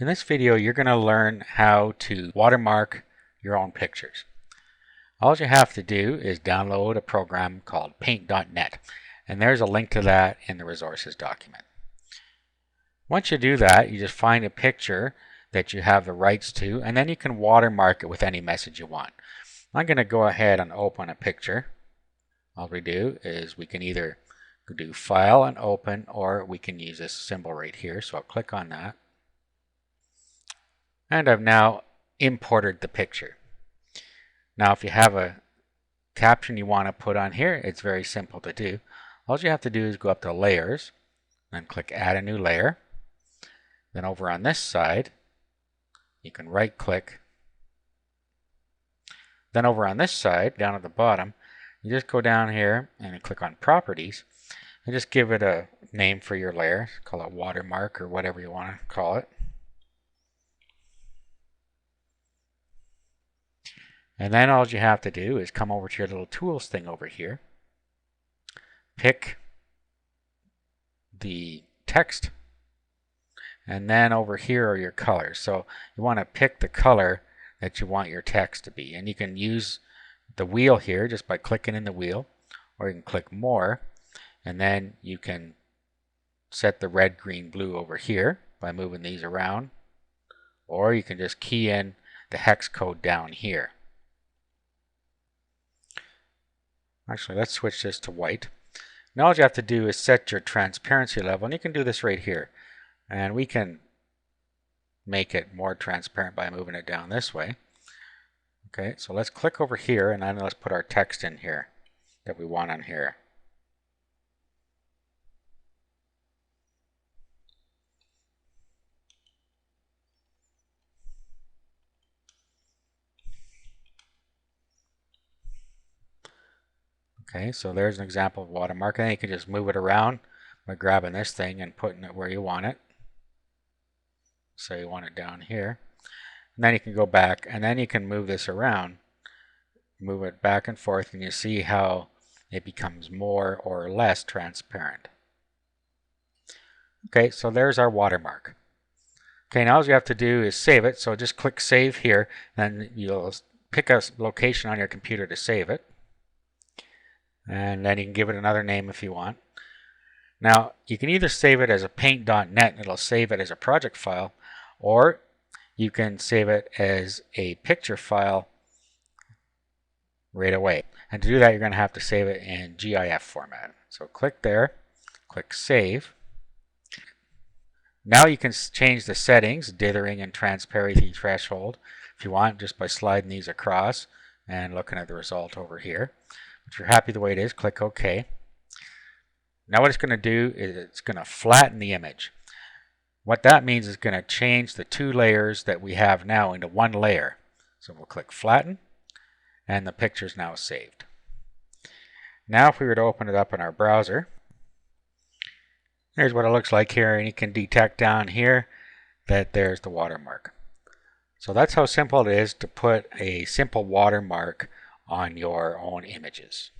In this video, you're going to learn how to watermark your own pictures. All you have to do is download a program called paint.net, and there's a link to that in the resources document. Once you do that, you just find a picture that you have the rights to, and then you can watermark it with any message you want. I'm going to go ahead and open a picture. All we do is we can either do File and Open, or we can use this symbol right here. So I'll click on that. And I've now imported the picture. Now if you have a caption you want to put on here, it's very simple to do. All you have to do is go up to Layers, then click Add a new layer. Then over on this side, you can right click. Then over on this side, down at the bottom, you just go down here and click on Properties and just give it a name for your layer. Call it watermark or whatever you want to call it. And then all you have to do is come over to your little tools thing over here, pick the text, and then over here are your colors. So you want to pick the color that you want your text to be. And you can use the wheel here just by clicking in the wheel, or you can click More, and then you can set the red, green, blue over here by moving these around, or you can just key in the hex code down here. Actually, let's switch this to white. Now all you have to do is set your transparency level, and you can do this right here. And we can make it more transparent by moving it down this way. Okay, so let's click over here, and then let's put our text in here that we want on here. Okay, so there's an example of watermark, and then you can just move it around by grabbing this thing and putting it where you want it. So you want it down here. And then you can go back, and then you can move this around, move it back and forth, and you see how it becomes more or less transparent. Okay, so there's our watermark. Okay, now all you have to do is save it. So just click Save here, and you'll pick a location on your computer to save it. And then you can give it another name if you want. Now, you can either save it as a paint.net and it'll save it as a project file, or you can save it as a picture file right away. And to do that, you're going to have to save it in GIF format. So click there, click Save. Now you can change the settings, dithering and transparency threshold, if you want, just by sliding these across and looking at the result over here. If you're happy the way it is, click OK. Now what it's going to do is it's going to flatten the image. What that means is going to change the two layers that we have now into one layer. So we'll click Flatten, and the picture is now saved. Now if we were to open it up in our browser, here's what it looks like here, and you can detect down here that there's the watermark. So that's how simple it is to put a simple watermark on your own images.